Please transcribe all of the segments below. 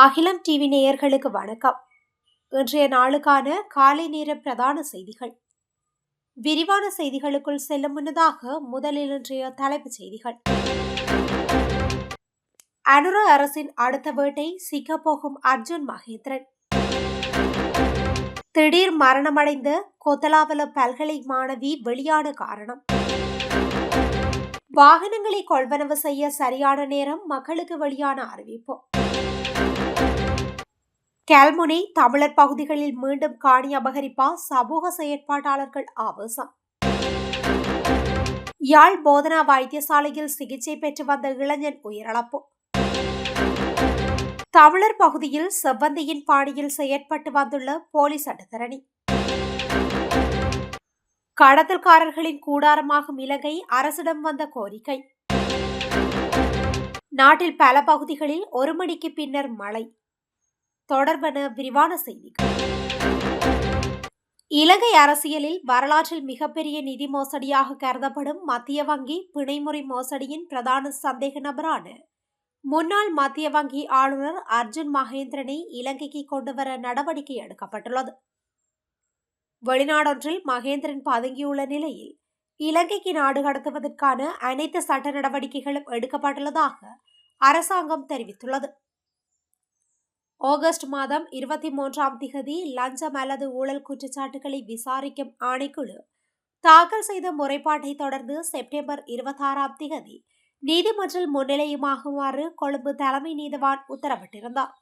அகிலம் டிவி நேயர்களுக்கு வணக்கம். இன்றைய நாளுக்கான காலை நேர பிரதான செய்திகள். விரிவான செய்திகளுக்குள் செல்லும் முன்னதாக முதலில் இன்றைய தலைப்புச் செய்திகள். அனுர அரசின் அடுத்த வேட்டை சிக்கப்போகும் அர்ஜுன் மகேந்திரன். திடீர் மரணமடைந்த கொத்தலாவல பல்கலை மாணவி வெளியான காரணம். வாகனங்களை கொள்வனவு செய்ய சரியான நேரம் மக்களுக்கு வெளியான அறிவிப்பு. கல்முனை தமிழர் பகுதிகளில் மீண்டும் காணி அபகரிப்பா, சமூக செயற்பாட்டாளர்கள் ஆவேசம். யாழ் போதனா வைத்தியசாலையில் சிகிச்சை பெற்று வந்த இளைஞன் உயிரிழப்பு. தமிழர் பகுதியில் செவ்வந்தியின் பாணியில் செயற்பட்டு வந்துள்ள போலீஸ் சட்டத்தரணி. கடத்தல்காரர்களின் கூடாரமாகும் இலங்கை அரசிடம் வந்த கோரிக்கை. நாட்டில் பல பகுதிகளில் 1 மணிக்கு பின்னர் மழை. தொடர்பான விரிவான செய்திகள். இலங்கை அரசியலில் வரலாற்றில் மிகப்பெரிய நிதி மோசடியாக கருதப்படும் மத்திய வங்கி பிணைமுறை மோசடியின் பிரதான சந்தேக நபரான முன்னாள் மத்திய வங்கி ஆளுநர் அர்ஜுன் மகேந்திரனை இலங்கைக்கு கொண்டுவர நடவடிக்கை எடுக்கப்பட்டுள்ளது. வெளிநாடொன்றில் மகேந்திரன் பதுங்கியுள்ள நிலையில் இலங்கைக்கு நாடு கடத்துவதற்கான அனைத்து சட்ட நடவடிக்கைகளும் எடுக்கப்பட்டுள்ளதாக அரசாங்கம் தெரிவித்துள்ளது. ஆகஸ்ட் மாதம் 23ஆம் திகதி லஞ்சம் அல்லது ஊழல் குற்றச்சாட்டுகளை விசாரிக்கும் ஆணைக்குழு தாக்கல் செய்த முறைப்பாட்டை தொடர்ந்து செப்டம்பர் 26ஆம் திகதி நீதிமன்றில் முன்னிலையுமாகுமாறு கொழும்பு தலைமை நீதிவான் உத்தரவிட்டிருந்தார்.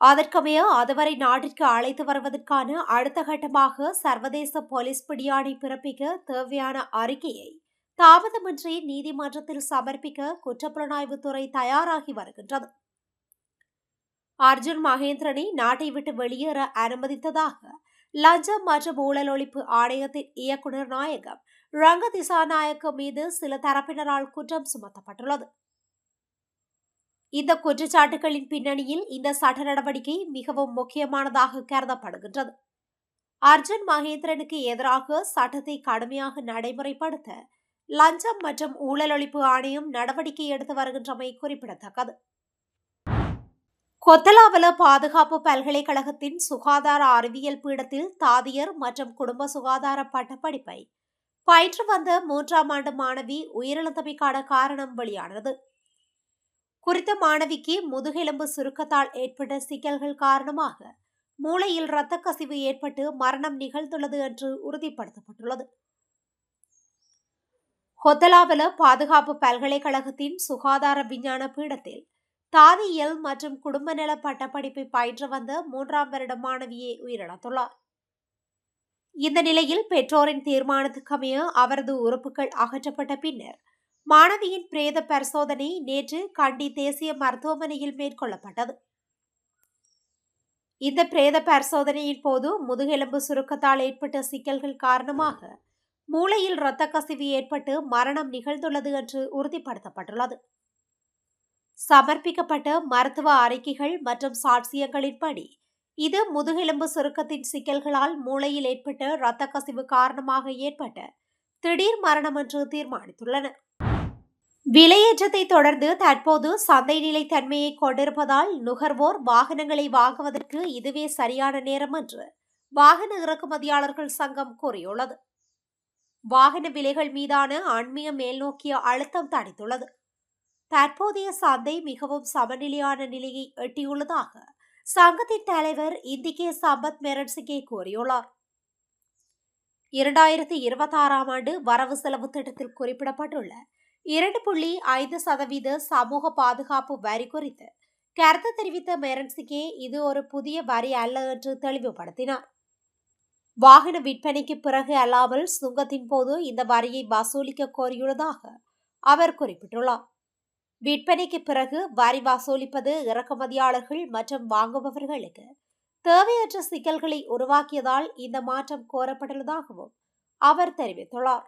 அதற்கமைய அதுவரை நாட்டிற்கு அழைத்து வருவதற்கான அடுத்த கட்டமாக சர்வதேச போலீஸ் பிடியாணை பிறப்பிக்க தேவையான அறிக்கையை தாமதமின்றி நீதிமன்றத்தில் சமர்ப்பிக்க குற்றப்புலனாய்வுத்துறை தயாராகி வருகின்றது. அர்ஜுன் மகேந்திரனை நாட்டை விட்டு வெளியேற அனுமதித்ததாக லஞ்சம் மற்றும் ஊழல் ஒழிப்பு ஆணையத்தின் இயக்குநர் நாயகம் ரங்க திசாநாயக்க மீது சில தரப்பினரால் குற்றம் சுமத்தப்பட்டுள்ளது. இந்த குற்றச்சாட்டுகளின் பின்னணியில் இந்த சட்ட நடவடிக்கை மிகவும் முக்கியமானதாக கருதப்படுகின்றது. அர்ஜுன் மகேந்திரனுக்கு எதிராக சட்டத்தை கடுமையாக நடைமுறைப்படுத்த லஞ்சம் மற்றும் ஊழல் ஒழிப்பு ஆணையம் நடவடிக்கை எடுத்து வருகின்றமை குறிப்பிடத்தக்கது. கொத்தலாவல பாதுகாப்பு பல்கலைக்கழகத்தின் சுகாதார அறிவியல் பீடத்தில் தாதியர் மற்றும் குடும்ப சுகாதார பட்டப்படிப்பை பயின்று வந்த 3ஆம் ஆண்டு மாணவி உயிரிழந்தமைக்கான காரணம் வெளியானது. குறித்த மாணவிக்கு முதுகெலும்பு சுருக்கத்தால் ஏற்பட்ட சிக்கல்கள் காரணமாக மூளையில் இரத்த கசிவு ஏற்பட்டு மரணம் நிகழ்ந்துள்ளது என்று உறுதிப்படுத்தப்பட்டுள்ளது. கொத்தலாவல பாதுகாப்பு பல்கலைக்கழகத்தின் சுகாதார விஞ்ஞான பீடத்தில் தாதியியல் மற்றும் குடும்ப நல பட்டப்படிப்பை பயின்று வந்த 3ஆம் வருட மாணவியை உயிரிழந்துள்ளார். இந்த நிலையில் பெற்றோரின் தீர்மானத்துக்கமைய அவரது உறுப்புகள் அகற்றப்பட்ட பின்னர் மாணவியின் பிரேத பரிசோதனை நேற்று கண்டி தேசிய மருத்துவமனையில் மேற்கொள்ளப்பட்டது. இந்த பிரேத பரிசோதனையின் போது முதுகெலும்பு சுருக்கத்தால் ஏற்பட்ட சிக்கல்கள் காரணமாக மூளையில் இரத்த கசிவு ஏற்பட்டு மரணம் நிகழ்ந்துள்ளது என்று உறுதிப்படுத்தப்பட்டுள்ளது. சமர்ப்பிக்கப்பட்ட மருத்துவ அறிக்கைகள் மற்றும் சாட்சியங்களின்படி இது முதுகெலும்பு சுருக்கத்தின் சிக்கல்களால் மூளையில் ஏற்பட்ட இரத்த கசிவு காரணமாக ஏற்பட்ட திடீர் மரணம் என்று தீர்மானித்துள்ளனர். விலையேற்றத்தை தொடர்ந்து தற்போது சந்தை நிலைத்தன்மையை கொண்டிருப்பதால் நுகர்வோர் வாகனங்களை வாங்குவதற்கு இதுவே சரியான நேரம் என்று வாகன இறக்குமதியாளர்கள் சங்கம் கூறியுள்ளது. வாகன விலைகள் மீதான ஆன்மீக மேல்நோக்கிய அழுத்தம் தணித்துள்ளது. தற்போதைய சந்தை மிகவும் சமநிலையான நிலையை எட்டியுள்ளதாக சங்கத்தின் தலைவர் இந்திகே சம்பத் மெரட்சிகே கூறியுள்ளார். 2026ஆம் ஆண்டு வரவு செலவு திட்டத்தில் குறிப்பிடப்பட்டுள்ள 2.5% சமூக பாதுகாப்பு வரி குறித்து கருத்து தெரிவித்த மெரட்சிகே இது ஒரு புதிய வரி அல்ல என்று தெளிவுபடுத்தினார். வாகன விற்பனைக்கு பிறகு அல்லாமல் சுங்கத்தின் போது இந்த வரியை வசூலிக்க கோரியுள்ளதாக அவர் குறிப்பிட்டுள்ளார். விற்பனைக்கு பிறகு வரி வசூலிப்பது இறக்குமதியாளர்கள் மற்றும் வாங்குபவர்களுக்கு தேவையற்ற சிக்கல்களை உருவாக்கியதால் இந்த மாற்றம் கோரப்பட்டுள்ளதாகவும் அவர் தெரிவித்துள்ளார்.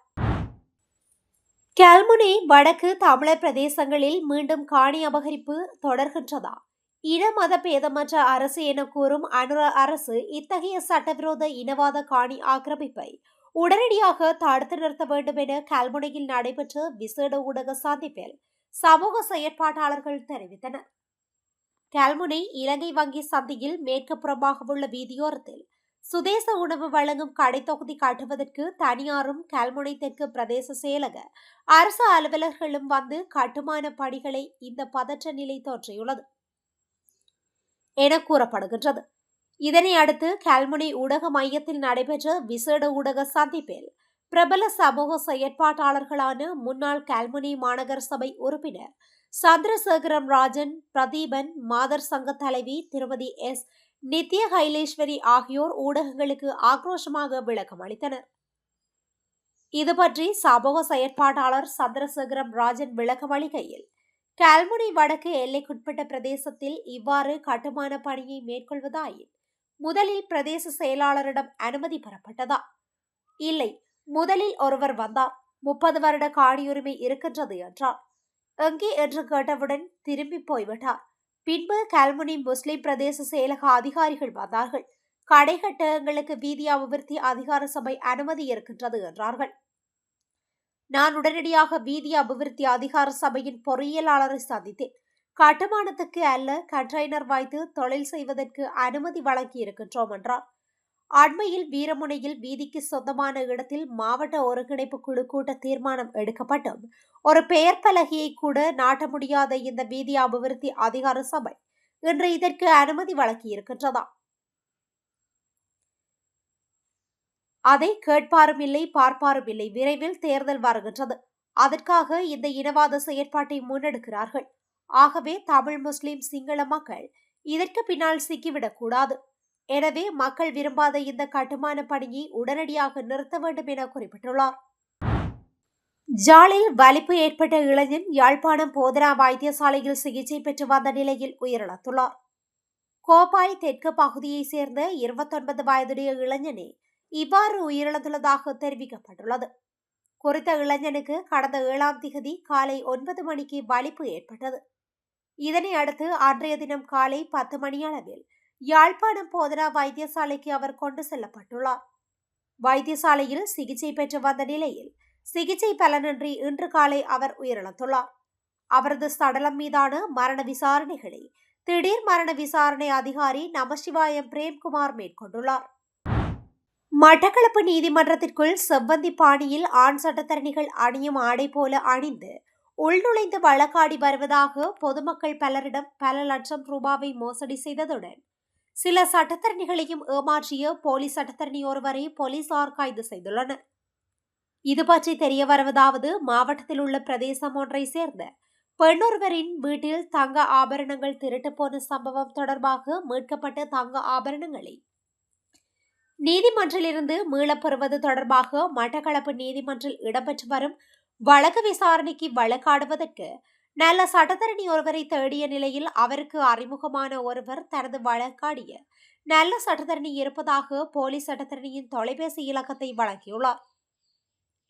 கல்முனை வடக்கு தமிழர் பிரதேசங்களில் மீண்டும் காணி அபகரிப்பு தொடர்கின்றதா? இன மத பேதமற்ற அரசு என கூறும் அனுர அரசு இத்தகைய சட்டவிரோத இனவாத காணி ஆக்கிரமிப்பை உடனடியாக தடுத்து நிறுத்த வேண்டும் என கல்முனையில் நடைபெற்ற விசேட ஊடக சந்திப்பில் சமூக செயற்பாட்டாளர்கள் தெரிவித்தனர். கல்முனை இலங்கை வங்கி சந்தியில் மேற்கு புறமாக உள்ள வீதியோரத்தில் சுதேச உணவு வழங்கும் கடை தொகுதி கட்டுவதற்கு தனியாரும் கல்முனை தெற்கு பிரதேச செயலக அரசு அலுவலர்களும் வந்து கட்டுமான பணிகளை இந்த பதற்ற நிலை தோன்றியுள்ளது என கூறப்படுகின்றது. இதனை அடுத்து கல்முனை ஊடக மையத்தில் நடைபெற்ற விசேட ஊடக சந்திப்பில் பிரபல சமூக செயற்பாட்டாளர்களான முன்னாள் கல்முனை மாநகர சபை உறுப்பினர் சந்திரசேகரம் ராஜன், பிரதீபன், மாதர் சங்க தலைவி திருமதி எஸ் நித்ய கைலேஸ்வரி ஆகியோர் ஊடகங்களுக்கு ஆக்ரோஷமாக விளக்கம் அளித்தனர். இதுபற்றி சமூக செயற்பாட்டாளர் சந்திரசேகரம் ராஜன் விளக்கம் அளிக்கையில், கல்முனை வடக்கு எல்லைக்குட்பட்ட பிரதேசத்தில் இவ்வாறு கட்டுமான பணியை மேற்கொள்வதாயின் முதலில் பிரதேச செயலாளரிடம் அனுமதி பெறப்பட்டதா? இல்லை, முதலில் ஒருவர் வந்தார், 30 வருட காணியுரிமை இருக்கின்றது என்றார். எங்கே என்று கேட்டவுடன் திரும்பி போய்விட்டார். பின்பு கல்முனை முஸ்லிம் பிரதேச செயலக அதிகாரிகள் வந்தார்கள். கடை கட்ட எங்களுக்கு வீதி அபிவிருத்தி அதிகார சபை அனுமதி இருக்கின்றது என்றார்கள். நான் உடனடியாக வீதி அபிவிருத்தி அதிகார சபையின் பொறியியலாளரை சந்தித்தேன். கட்டுமானத்துக்கு அல்ல, கண்டெய்னர் வைத்து தொழில் செய்வதற்கு அனுமதி வழங்கி இருக்கின்றோம் என்றார். அண்மையில் வீரமுனையில் வீதிக்கு சொந்தமான இடத்தில் மாவட்ட ஒருங்கிணைப்பு குழு கூட்ட தீர்மானம் எடுக்கப்பட்டும் ஒரு பெயர் பலகையை கூட நாட்ட முடியாத இந்த வீதி அபிவிருத்தி அதிகார சபை இன்று இதற்கு அனுமதி வழங்கி இருக்கின்றதா? அதை கேட்பாரும் இல்லை, பார்ப்பாரும் இல்லை. விரைவில் தேர்தல் வருகின்றது. அதற்காக இந்த இனவாத செயற்பாட்டை முன்னெடுக்கிறார்கள். ஆகவே தமிழ், முஸ்லிம், சிங்கள மக்கள் இதற்கு பின்னால் சிக்கிவிடக் கூடாது. எனவே மக்கள் விரும்பாத இந்த கட்டுமான பணியை உடனடியாக நிறுத்த வேண்டும் என குறிப்பிட்டுள்ளார். ஜாலில் வலிப்பு ஏற்பட்ட இளைஞன் யாழ்ப்பாணம் போதனா வைத்தியசாலையில் சிகிச்சை பெற்று வந்த நிலையில் உயிரிழந்துள்ளார். கோப்பாய் தெற்கு பகுதியைச் சேர்ந்த 29 வயதுடைய இளைஞனே இவ்வாறு உயிரிழந்துள்ளதாக தெரிவிக்கப்பட்டுள்ளது. குறித்த இளைஞனுக்கு கடந்த 7ஆம் திகதி காலை 9 மணிக்கு வலிப்பு ஏற்பட்டது. இதனை அடுத்து அன்றைய தினம் காலை 10 மணியளவில் யாழ்ப்பாணம் போதனா வைத்தியசாலைக்கு அவர் கொண்டு செல்லப்பட்டுள்ளார். வைத்தியசாலையில் சிகிச்சை பெற்று வந்த நிலையில் சிகிச்சை பலனின்றி இன்று காலை அவர் உயிரிழந்துள்ளார். அவரது சடலம் மீதான மரண விசாரணைகளை திடீர் மரண விசாரணை அதிகாரி நமசிவாயம் பிரேம்குமார் மேற்கொண்டுள்ளார். மட்டக்களப்பு நீதிமன்றத்திற்குள் செவ்வந்தி பாணியில் ஆண் சட்டத்தரணிகள் அணியும் ஆடை போல அணிந்து உள்நுழைந்து வழக்காடி வருவதாக பொதுமக்கள் பலரிடம் பல லட்சம் ரூபாவை மோசடி செய்ததுடன் சில சட்டத்தரணிகளையும் ஏமாற்றிய போலீஸ் சட்டத்தரணி ஒருவரை போலீசார் கைது செய்துள்ளனர். இது பற்றி தெரிய வருவதாவது, மாவட்டத்தில் உள்ள பிரதேசம் ஒன்றை சேர்ந்த பெண்ணொருவரின் வீட்டில் தங்க ஆபரணங்கள் திருட்டு போன சம்பவம் தொடர்பாக மீட்கப்பட்ட தங்க ஆபரணங்களை நீதிமன்றிலிருந்து மீளப்பெறுவது தொடர்பாக மட்டக்களப்பு நீதிமன்றில் இடம்பெற்று வரும் வழக்கு விசாரணைக்கு வழக்காடுவதற்கு நல்ல சட்டத்தரணி ஒருவரை தேடிய நிலையில் அவருக்கு அறிமுகமான ஒருவர் தனது வழக்காடிய நல்ல சட்டத்தரணி இருப்பதாக போலீஸ் சட்டத்தரணியின் தொலைபேசி இலக்கத்தை வழங்கியுள்ளார்.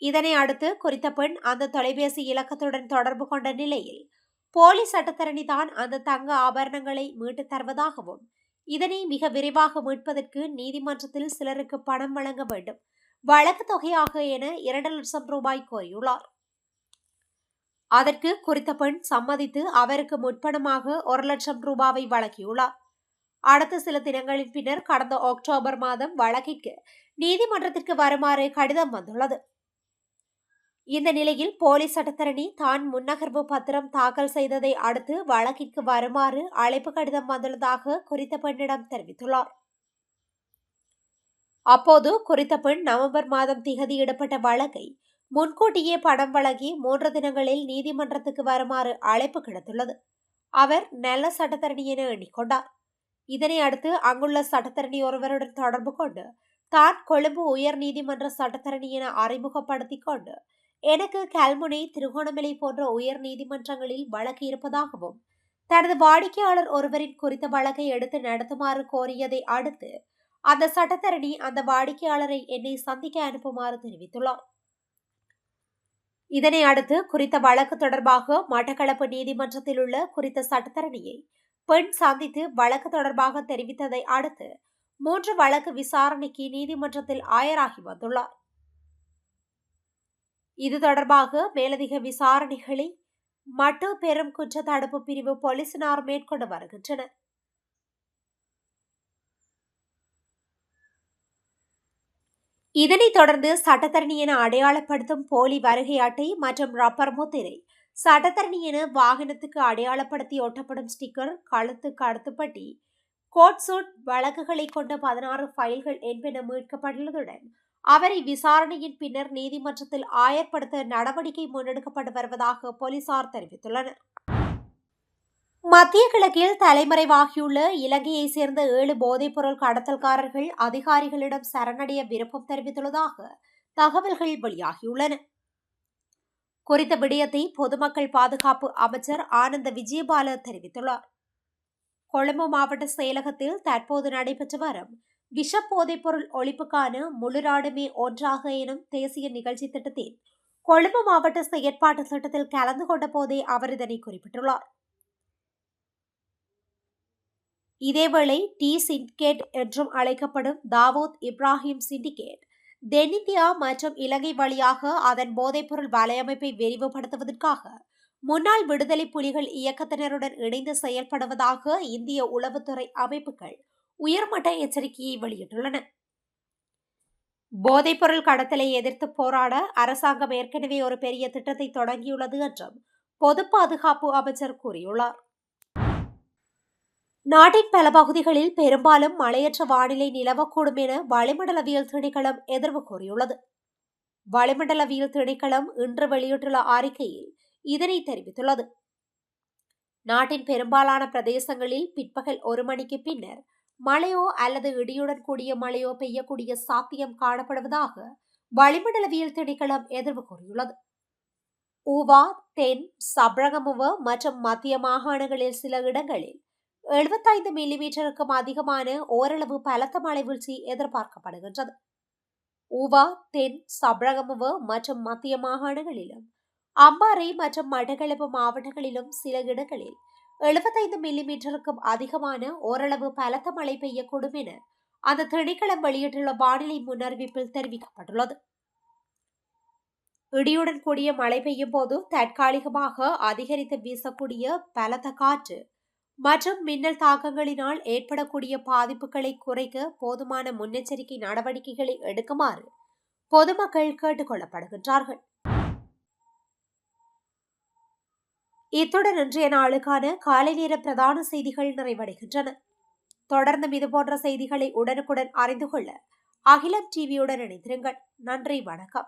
இதனை அடுத்து குறித்த பெண் அந்த தொலைபேசி இலக்கத்துடன் தொடர்பு கொண்ட நிலையில் போலீஸ் சட்டத்தரணி தான் அந்த தங்க ஆபரணங்களை மீட்டுத் தருவதாகவும் இதனை மிக விரைவாக மீட்பதற்கு நீதிமன்றத்தில் சிலருக்கு பணம் வழங்க வேண்டும், வழக்கு தொகையாக என 2 லட்சம் ரூபாய் கோரியுள்ளார். அதற்கு குறித்த பெண் சம்மதித்து அவருக்கு முற்பணமாக 1 லட்சம் ரூபாவை வழங்கியுள்ளார். அடுத்த சில தினங்களின் பின்னர் கடந்த அக்டோபர் மாதம் வழக்கிற்கு நீதிமன்றத்திற்கு வருமாறு கடிதம் வந்துள்ளது. இந்த நிலையில் போலீஸ் சட்டத்தரணி தான் முன்னகர்வு பத்திரம் தாக்கல் செய்ததை அடுத்து வழக்கிற்கு வருமாறு அழைப்பு கடிதம் வந்துள்ளதாக குறித்த பெண்ணிடம் தெரிவித்துள்ளார். அப்போது குறித்த பெண் நவம்பர் மாதம் திகதியிடப்பட்ட வழக்கை முன்கூட்டியே பணம் வழங்கி 3 தினங்களில் நீதிமன்றத்துக்கு வருமாறு அழைப்பு கிடைத்துள்ளது. அவர் நல்ல சட்டத்தரணி என எண்ணிக்கொண்டார். இதனை அடுத்து அங்குள்ள சட்டத்தரணி ஒருவருடன் தொடர்பு கொண்டு தான் கொழும்பு உயர் நீதிமன்ற சட்டத்தரணி என அறிமுகப்படுத்திக் கொண்டு எனக்கு கல்முனை, திருகோணமலை போன்ற உயர் நீதிமன்றங்களில் வழக்கு இருப்பதாகவும் தனது வாடிக்கையாளர் ஒருவரின் குறித்த வழக்கை எடுத்து நடத்துமாறு கோரியதை அடுத்து அந்த சட்டத்தரணி அந்த வாடிக்கையாளரை என்னை சந்திக்க அனுப்புமாறு தெரிவித்துள்ளார். இதனை அடுத்து குறித்த வழக்கு தொடர்பாக மட்டக்களப்பு நீதிமன்றத்தில் உள்ள குறித்த சட்டத்தரணியை பெண் சந்தித்து வழக்கு தொடர்பாக தெரிவித்ததை அடுத்து 3 வழக்கு விசாரணைக்கு நீதிமன்றத்தில் ஆயராகி வந்துள்ளார். இது தொடர்பாக மேலதிக விசாரணைகளை மட்டு பெரும் குற்ற தடுப்பு பிரிவு போலீசினார் மேற்கொண்டு வருகின்றனர். இதனைத் தொடர்ந்து சட்டத்தரணி என அடையாளப்படுத்தும் போலி வருகை அட்டை மற்றும் ரப்பர் முத்திரை, சட்டத்தரணி என வாகனத்துக்கு அடையாளப்படுத்தி ஒட்டப்படும் ஸ்டிக்கர், கழுத்து கடத்துப்பட்டி, கோட் சூட் வழக்குகளை கொண்ட 16 ஃபைல்கள் என்பன மீட்கப்பட்டுள்ளதுடன் அவரை விசாரணையின் பின்னர் நீதிமன்றத்தில் ஆயர்படுத்த நடவடிக்கை முன்னெடுக்கப்பட்டு வருவதாக போலீசார் தெரிவித்துள்ளனர். மத்திய கிழக்கில் தலைமறைவாகியுள்ள இலங்கையை சேர்ந்த 7 போதைப்பொருள் கடத்தல்காரர்கள் அதிகாரிகளிடம் சரணடைய விருப்பம் தெரிவித்துள்ளதாக தகவல்கள் வெளியாகியுள்ளன. குறித்த விடயத்தை பொதுமக்கள் பாதுகாப்பு அமைச்சர் ஆனந்த விஜயபால தெரிவித்துள்ளார். கொழும்பு மாவட்ட செயலகத்தில் தற்போது நடைபெற்று வரும் விஷ போதைப்பொருள் ஒழிப்புக்கான முழுநாடுமே ஒன்றாக எனும் தேசிய நிகழ்ச்சி திட்டத்தின் கொழும்பு மாவட்ட செயற்பாட்டு திட்டத்தில் கலந்து கொண்ட போதே அவர் இதனை குறிப்பிட்டுள்ளார். இதேவேளை டி சிண்டிகேட் என்றும் அழைக்கப்படும் தாவூத் இப்ராஹிம் சிண்டிகேட் தென்னிந்தியா மற்றும் இலங்கை வழியாக அதன் போதைப்பொருள் வலையமைப்பை விரிவுபடுத்துவதற்காக முன்னாள் விடுதலை புலிகள் இயக்கத்தினருடன் இணைந்து செயல்படுவதாக இந்திய உளவுத்துறை அமைப்புகள் உயர்மட்ட எச்சரிக்கையை வெளியிட்டுள்ளன. போதைப்பொருள் கடத்தலை எதிர்த்து போராட அரசாங்கம் ஏற்கனவே ஒரு பெரிய திட்டத்தை தொடங்கியுள்ளது என்றும் பொது பாதுகாப்பு அமைச்சர் கூறியுள்ளார். நாட்டின் பல பகுதிகளில் பெரும்பாலும் மழையற்ற வானிலை நிலவக்கூடும் என வளிமண்டலவியல் திணைக்களம் எதிர்வு கூறியுள்ளது. வளிமண்டலவியல் திணைக்களம் இன்று வெளியிட்டுள்ள அறிக்கையில் இதனை தெரிவித்துள்ளது. நாட்டின் பெரும்பாலான பிரதேசங்களில் பிற்பகல் 1 மணிக்கு பின்னர் மழையோ அல்லது இடியுடன் கூடிய மழையோ பெய்யக்கூடிய சாத்தியம் காணப்படுவதாக வளிமண்டலவியல் திணைக்களம் எதிர்வு கூறியுள்ளது. ஊவா, தென், சப்ரகமுவ மற்றும் மத்திய மாகாணங்களில் சில இடங்களில் 75 மில்லிமீட்டருக்கும் அதிகமான ஓரளவு பலத்த மழை வீழ்ச்சி எதிர்பார்க்கப்படுகின்றது. ஊவா, தென், சப்ரகமுவ மற்றும் மத்திய மாகாணங்களிலும் அம்பாறை மற்றும் மட்டக்களப்பு மாவட்டங்களிலும் சில இடங்களில் 75 மில்லிமீட்டருக்கும் அதிகமான ஓரளவு பலத்த மழை பெய்யக்கூடும் என அந்த திணைக்களம் வெளியிட்டுள்ள வானிலை முன்னறிவிப்பில் தெரிவிக்கப்பட்டுள்ளது. இடியுடன் கூடிய மழை பெய்யும் போது தற்காலிகமாக அதிகரித்து வீசக்கூடிய பலத்த காற்று மற்றும் மின்னல் தாக்கங்களினால் ஏற்படக்கூடிய பாதிப்புகளை குறைக்க போதுமான முன்னெச்சரிக்கை நடவடிக்கைகளை எடுக்குமாறு பொதுமக்கள் கேட்டுக் கொள்ளப்படுகின்றார்கள். இத்துடன் இன்றைய நாளுக்கான காலை நேர பிரதான செய்திகள் நிறைவடைகின்றன. தொடர்ந்தும் இதுபோன்ற செய்திகளை உடனுக்குடன் அறிந்து கொள்ள அகிலம் டிவியுடன் இணைந்திருங்கள். நன்றி, வணக்கம்.